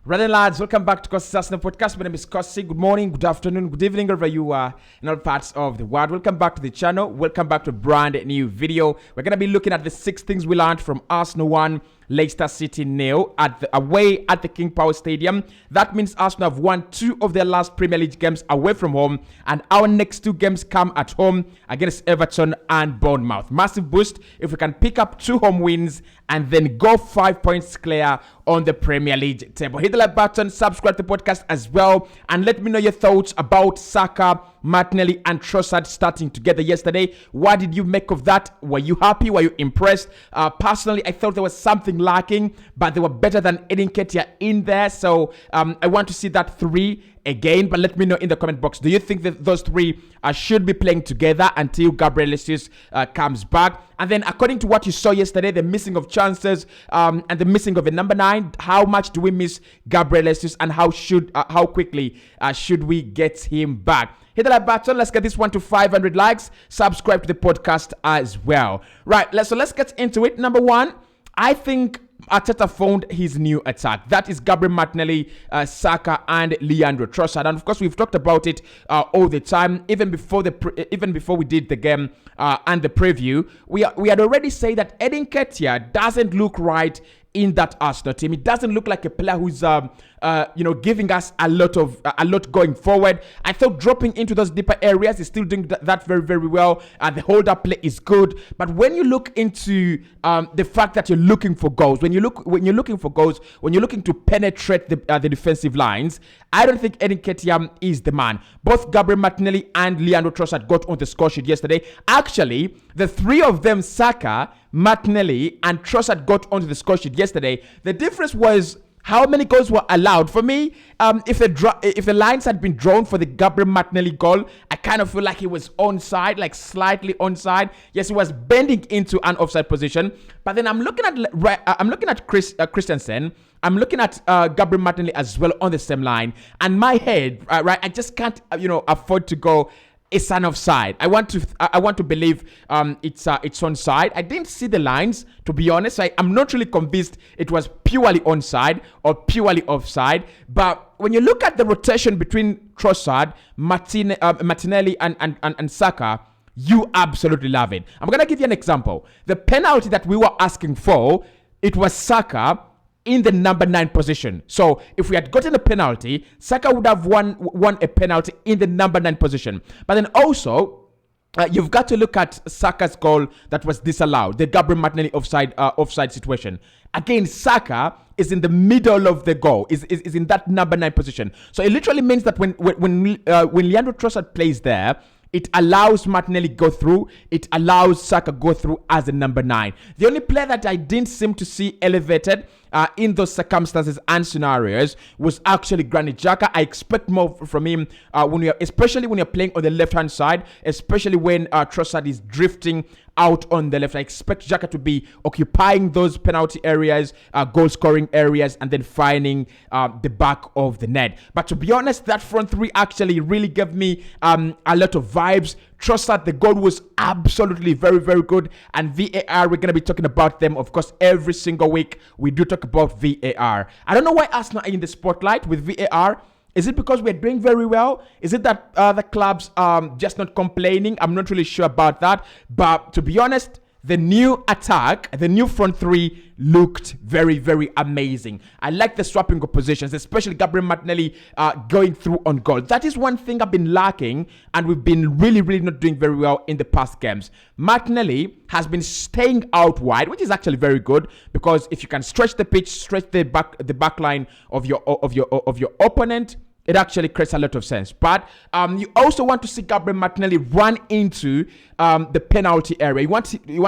Brother lads, welcome back to Cossy podcast. My name is Cossy. Good morning, good afternoon, good evening, wherever you are in all parts of the world. Welcome back to the channel. Welcome back to a brand new video. We're going to be looking at the 6 things we learned from Arsenal 1, Leicester City 0 away at the King Power Stadium. That means Arsenal have won 2 of their last Premier League games away from home, and our next 2 games come at home against Everton and Bournemouth. Massive boost if we can pick up 2 home wins and then go 5 points clear on the Premier League table. Hit the like button, subscribe to the podcast as well, and let me know your thoughts about Saka, Martinelli and Trossard starting together yesterday. What did you make of that? Were you happy? Were you impressed? Personally, I thought there was something lacking, but they were better than Nketiah in there. So I want to see that 3 again, but let me know in the comment box. Do you think that those 3 should be playing together until Gabriel Jesus comes back? And then according to what you saw yesterday, the missing of chances and the missing of a number 9, how much do we miss Gabriel Jesus, and how quickly should we get him back? Hit the like button. Let's get this one to 500 likes. Subscribe to the podcast as well. Right, let's get into it. Number 1, I think Arteta found his new attack. That is Gabriel Martinelli, Saka, and Leandro Trossard. And of course, we've talked about it all the time. Even before we did the game and the preview, we had already said that Nketiah doesn't look right in that Arsenal team. It doesn't look like a player who's giving us a lot going forward. I thought dropping into those deeper areas, he's still doing that very, very well. The hold-up play is good, but when you look into the fact that you're looking for goals, when you're looking to penetrate the defensive lines, I don't think Nketiah is the man. Both Gabriel Martinelli and Leandro Trossard got on the score sheet yesterday. Actually, the 3 of them, Saka, Martinelli, and Trossard, got onto the score sheet yesterday. The difference was how many goals were allowed. For me, if the lines had been drawn for the Gabriel Martinelli goal, I kind of feel like he was onside, like slightly onside. Yes, he was bending into an offside position. But then I'm looking at Christensen. I'm looking at Gabriel Martinelli as well on the same line. And my head, I just can't, afford to go, it's an offside. I want to believe it's onside. I didn't see the lines, to be honest. I'm not really convinced it was purely onside or purely offside. But when you look at the rotation between Trossard, Martinelli, and Saka, you absolutely love it. I'm gonna give you an example. The penalty that we were asking for, it was Saka in the number 9 position. So if we had gotten a penalty, Saka would have won a penalty in the number 9 position. But then also, you've got to look at Saka's goal that was disallowed, the Gabriel Martinelli offside situation. Again, Saka is in the middle of the goal, is in that number 9 position. So it literally means that when Leandro Trossard plays there, it allows Martinelli go through. It allows Saka go through as a number 9. The only player that I didn't seem to see elevated in those circumstances and scenarios was actually Granit Xhaka. I expect more from him especially when you're playing on the left-hand side, especially when Trossard is drifting out on the left. I expect Xhaka to be occupying those penalty areas, goal-scoring areas, and then finding the back of the net. But to be honest, that front 3 actually really gave me a lot of vibes. Trossard, the goal was absolutely very, very good. And VAR, we're going to be talking about them, of course, every single week. We do talk about VAR. I don't know why Arsenal are in the spotlight with VAR. Is it because we're doing very well? Is it that the clubs just not complaining? I'm not really sure about that. But to be honest, the new attack, the new front 3 looked very, very amazing. I like the swapping of positions, especially Gabriel Martinelli going through on goal. That is one thing I've been lacking, and we've been really, really not doing very well in the past games. Martinelli has been staying out wide, which is actually very good, because if you can stretch the pitch, stretch the back line of your opponent, it actually creates a lot of sense. But you also want to see Gabriel Martinelli run into the penalty area. You want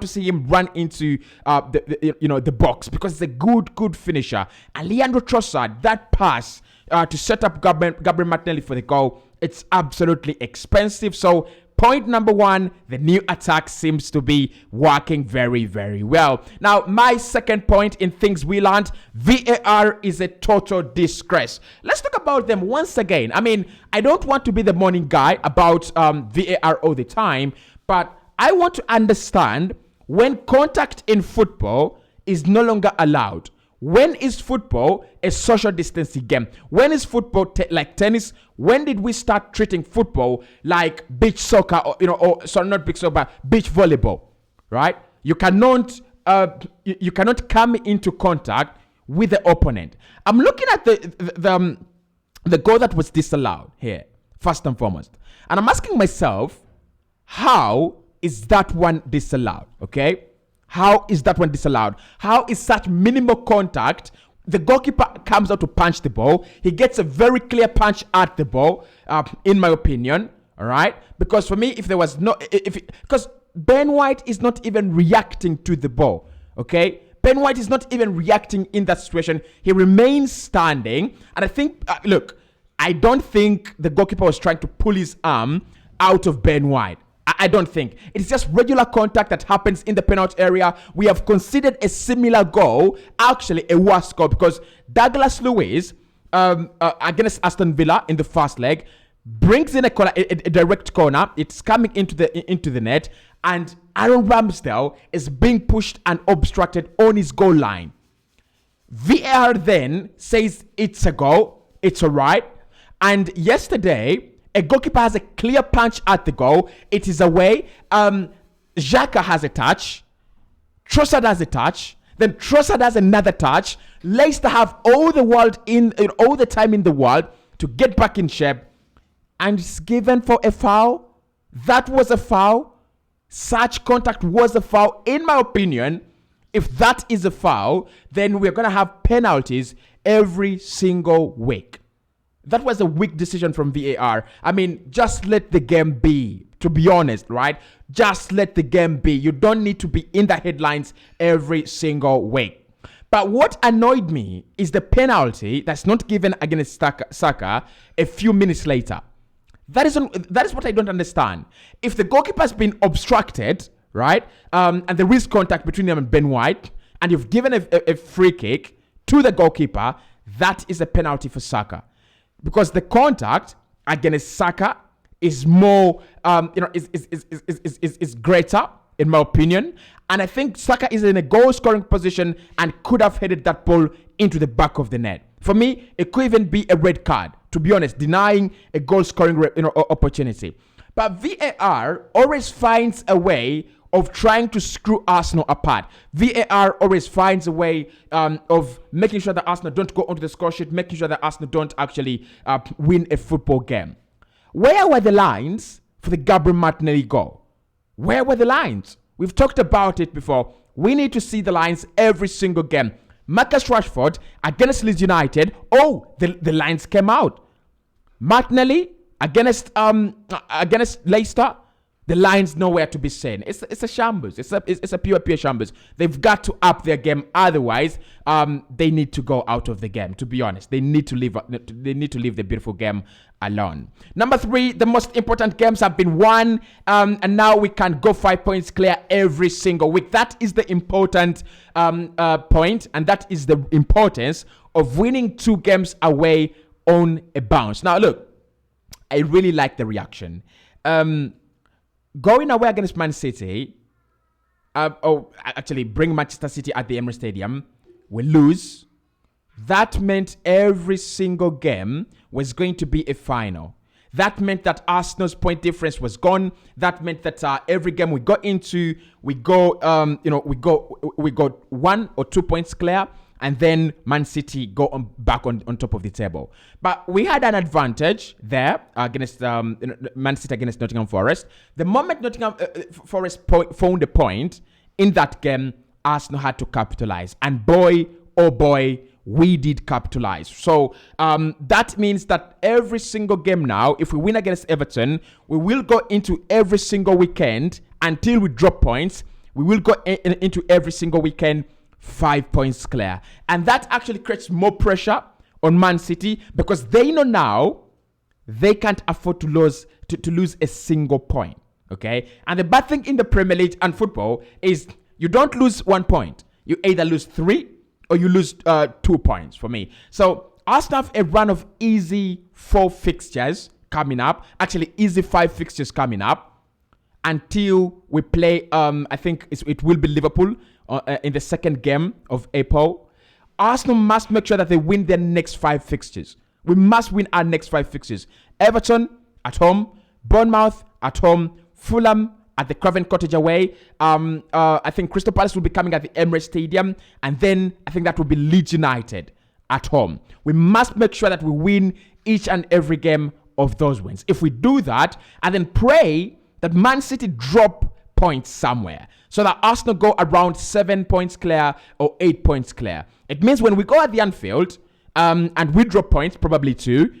to see him run into the box, because it's a good finisher. And Leandro Trossard, that pass to set up Gabriel Martinelli for the goal, it's absolutely expensive. So point number 1, the new attack seems to be working very, very well. Now, my second point in things we learned, VAR is a total disgrace. Let's talk about them once again. I mean, I don't want to be the morning guy about VAR all the time, but I want to understand when contact in football is no longer allowed. When is football a social distancing game? When is football like tennis? When did we start treating football like beach soccer, or sorry, not beach soccer, beach volleyball, right? You cannot come into contact with the opponent. I'm looking at the goal that was disallowed here, first and foremost, and I'm asking myself, how is that one disallowed? Okay. How is that one disallowed? How is such minimal contact? The goalkeeper comes out to punch the ball. He gets a very clear punch at the ball, in my opinion. All right? Because for me, if there was no... Because Ben White is not even reacting to the ball. Okay? Ben White is not even reacting in that situation. He remains standing. And I think... look, I don't think the goalkeeper was trying to pull his arm out of Ben White. I don't think. It's just regular contact that happens in the penalty area. We have conceded a similar goal, actually a worse goal, because Douglas Luiz, against Aston Villa in the first leg, brings in a direct corner. It's coming into the net, and Aaron Ramsdale is being pushed and obstructed on his goal line. VAR then says it's a goal, it's all right. And yesterday, a goalkeeper has a clear punch at the goal. It is away. Xhaka has a touch. Trossard has a touch. Then Trossard has another touch. Leicester have all the time in the world to get back in shape. And it's given for a foul. That was a foul. Such contact was a foul. In my opinion, if that is a foul, then we're going to have penalties every single week. That was a weak decision from VAR. I mean, just let the game be, to be honest, right? Just let the game be. You don't need to be in the headlines every single week. But what annoyed me is the penalty that's not given against Saka a few minutes later. That is what I don't understand. If the goalkeeper has been obstructed, right, and there is contact between them and Ben White, and you've given a free kick to the goalkeeper, that is a penalty for Saka. Because the contact against Saka is more, is greater, in my opinion. And I think Saka is in a goal-scoring position and could have headed that ball into the back of the net. For me, it could even be a red card, to be honest, denying a goal-scoring opportunity. But VAR always finds a way of trying to screw Arsenal apart. VAR always finds a way of making sure that Arsenal don't go onto the score sheet, making sure that Arsenal don't actually win a football game. Where were the lines for the Gabriel Martinelli goal? Where were the lines? We've talked about it before. We need to see the lines every single game. Marcus Rashford against Leeds United. Oh, the lines came out. Martinelli against Leicester. The line's nowhere to be seen. It's a shambles. It's a pure shambles. They've got to up their game. Otherwise, they need to go out of the game. To be honest, they need to leave. They need to leave the beautiful game alone. Number 3, the most important games have been won, and now we can go 5 points clear every single week. That is the important point, and that is the importance of winning 2 games away on a bounce. Now, look, I really like the reaction. Going away against Man City, bring Manchester City at the Emirates Stadium, we lose. That meant every single game was going to be a final. That meant that Arsenal's point difference was gone. That meant that every game we got into, we got 1 or 2 points clear, and then Man City go back on top of the table. But we had an advantage there against Man City against Nottingham Forest. The moment Nottingham Forest found a point in that game, Arsenal had to capitalize. And boy, oh boy, we did capitalize. So that means that every single game now, if we win against Everton, we will go into every single weekend until we drop points. We will go into every single weekend 5 points clear. And that actually creates more pressure on Man City because they know now they can't afford to lose a single point. Okay? And the bad thing in the Premier League and football is you don't lose 1 point. You either lose 3 or you lose 2 points for me. So Arsenal have a run of easy 4 fixtures coming up. Actually, easy 5 fixtures coming up until we play, I think it will be Liverpool in the second game of April. Arsenal must make sure that they win their next 5 fixtures. We must win our next 5 fixtures. Everton at home, Bournemouth at home, Fulham at the Craven Cottage away. I think Crystal Palace will be coming at the Emirates Stadium. And then I think that will be Leeds United at home. We must make sure that we win each and every game of those wins. If we do that, and then pray that Man City drop points somewhere, so that Arsenal go around 7 points clear or 8 points clear. It means when we go at the Anfield, and we drop points, probably 2,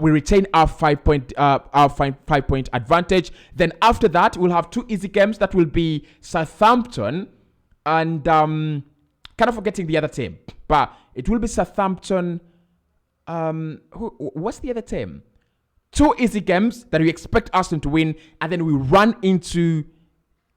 we retain our 5-point advantage. Then after that, we'll have 2 easy games. That will be Southampton and kind of forgetting the other team, but it will be Southampton. What's the other team? 2 easy games that we expect Arsenal to win, and then we run into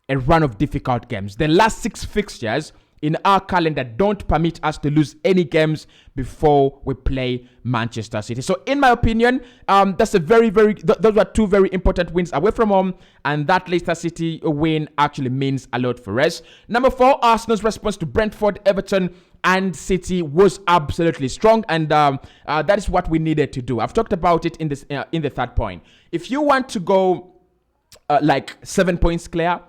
a run of difficult games. The last 6 fixtures in our calendar don't permit us to lose any games before we play Manchester City. So in my opinion, that's a those were 2 very important wins away from home, and that Leicester City win actually means a lot for us. Number 4, Arsenal's response to Brentford, Everton, and City was absolutely strong, and that is what we needed to do. I've talked about it in the third point. If you want to go like 7 points clear,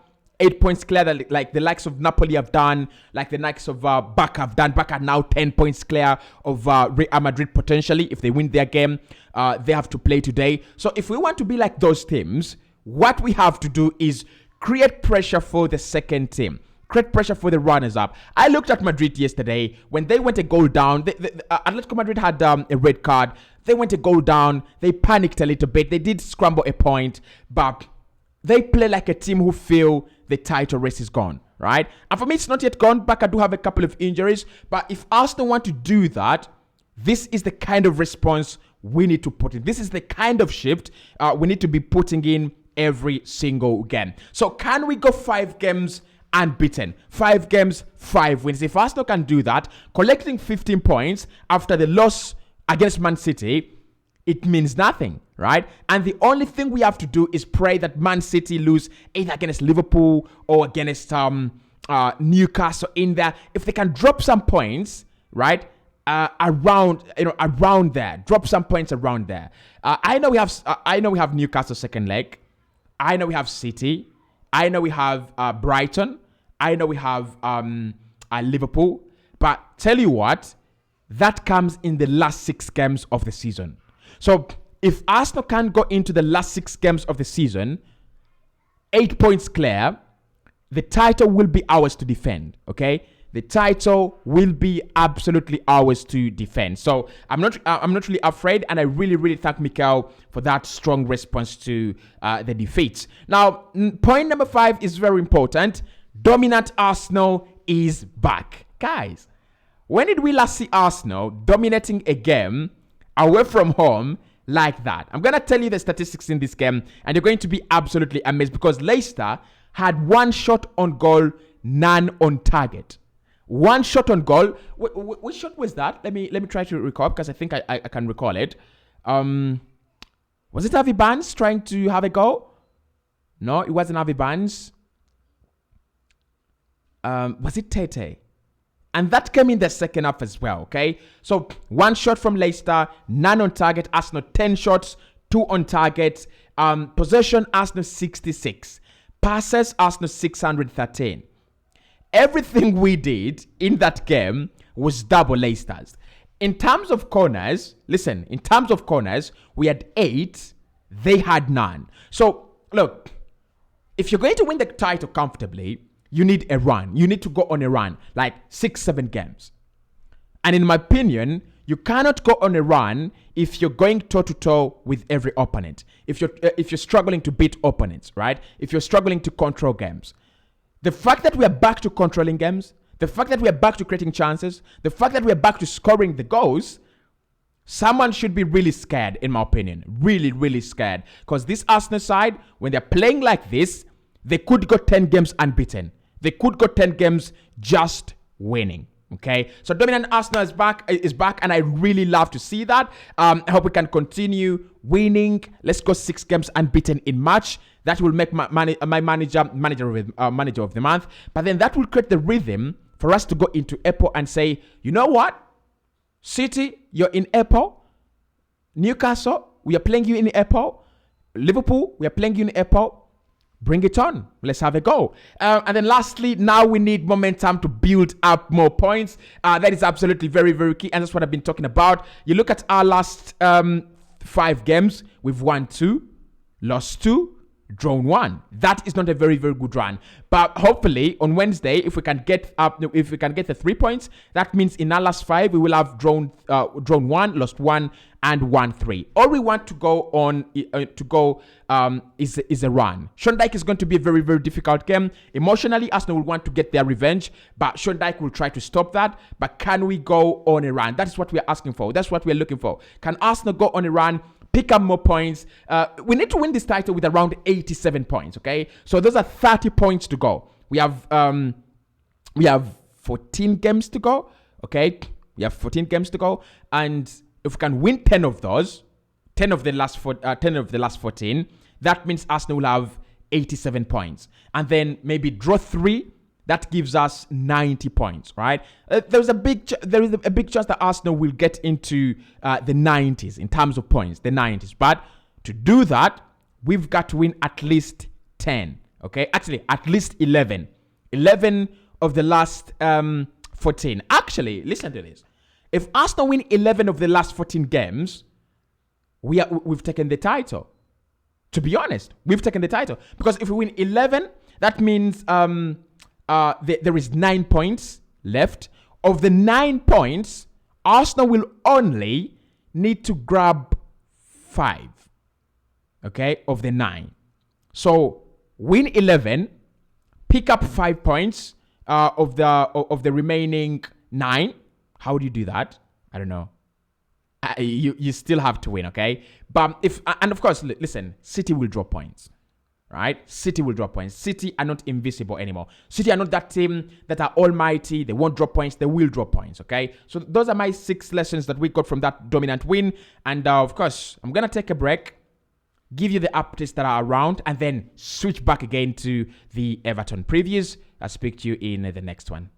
8 points clear, like the likes of Napoli have done, like the likes of Barca have done. Barca now 10 points clear of Real Madrid potentially. If they win their game, they have to play today. So if we want to be like those teams, what we have to do is create pressure for the second team. Create pressure for the runners-up. I looked at Madrid yesterday. When they went a goal down, Atletico Madrid had a red card. They went a goal down. They panicked a little bit. They did scramble a point, but they play like a team who feel the title race is gone, right? And for me, it's not yet gone. Barca do have a couple of injuries, but if Arsenal want to do that, this is the kind of response we need to put in. This is the kind of shift we need to be putting in every single game. So can we go 5 games unbeaten? 5 games, 5 wins. If Arsenal can do that, collecting 15 points after the loss against Man City, it means nothing, right? And the only thing we have to do is pray that Man City lose either against Liverpool or against Newcastle in there. If they can drop some points, right, around there, drop some points around there. I know we have Newcastle second leg. I know we have City. I know we have Brighton. I know we have Liverpool. But tell you what, that comes in the last 6 games of the season. So if Arsenal can go into the last 6 games of the season, 8 points clear, the title will be ours to defend, okay? The title will be absolutely ours to defend. So I'm not really afraid, and I really thank Mikel for that strong response to the defeats. Now, point number 5 is very important. Dominant Arsenal is back. Guys, when did we last see Arsenal dominating a game away from home like that? I'm going to tell you the statistics in this game, and you're going to be absolutely amazed, because Leicester had 1 shot on goal, none on target. 1 shot on goal. Which shot was that? Let me try to recall, because I think I can recall it. Was it Harvey Barnes trying to have a go? No, it wasn't Harvey Barnes. Was it Tete? And that came in the second half as well, okay? So 1 shot from Leicester, none on target. Arsenal 10 shots, 2 on target. Possession, Arsenal 66. Passes, Arsenal 613. Everything we did in that game was double Leicester's. In terms of corners, listen, in terms of corners, we had 8, they had none. So, look, if you're going to win the title comfortably, you need a run. You need to go on a run, like 6-7 games. And in my opinion, you cannot go on a run if you're going toe-to-toe with every opponent. If you're struggling to beat opponents, right? If you're struggling to control games. The fact that we are back to controlling games, the fact that we are back to creating chances, the fact that we are back to scoring the goals, someone should be really scared, in my opinion. Really scared. Because this Arsenal side, when they're playing like this, they could go 10 games unbeaten. They could go 10 games just winning. Okay, so dominant Arsenal is back, and I really love to see that. I hope we can continue winning. Let's go 6 games unbeaten in March. That will make my manager of the month. But then that will create the rhythm for us to go into April and say, you know what? City, you're in Apple. Newcastle, we are playing you in Apple. Liverpool, we are playing you in Apple. Bring it on. Let's have a go. And then lastly, now we need momentum to build up more points. That is absolutely very, very key. And that's what I've been talking about. You look at our last 5 games. We've won 2, lost 2, drawn 1. That is not a very, very good run. But hopefully on Wednesday, if we can get the 3 points, that means in our last 5, we will have drawn 1, lost 1, and won 3. All we want to go on is a run. Sean Dyche is going to be a very, very difficult game. Emotionally, Arsenal will want to get their revenge, but Sean Dyche will try to stop that. But can we go on a run? That is what we are asking for. That's what we are looking for. Can Arsenal go on a run? Pick up more points. We need to win this title with around 87 points, okay? So those are 30 points to go. We have 14 games to go, okay? We have 14 games to go. And if we can win 10 of those, 10 of the last 14, that means Arsenal will have 87 points. And then maybe draw 3, that gives us 90 points, right? There is a big chance that Arsenal will get into the 90s in terms of points, the 90s. But to do that, we've got to win at least 10, okay? Actually, at least 11. 11 of the last 14. Actually, listen to this. If Arsenal win 11 of the last 14 games, we've taken the title. To be honest, we've taken the title. Because if we win 11, that means there is 9 points left. Of the 9 points, Arsenal will only need to grab 5, okay, of the 9. So win 11, pick up 5 points of the remaining 9. How do you do that? I don't know. You still have to win, okay? But and of course, listen, City will drop points. Right? City will drop points. City are not invisible anymore. City are not that team that are almighty. They won't drop points. They will drop points, okay? So those are my 6 lessons that we got from that dominant win. And of course, I'm going to take a break, give you the updates that are around, and then switch back again to the Everton previews. I'll speak to you in the next one.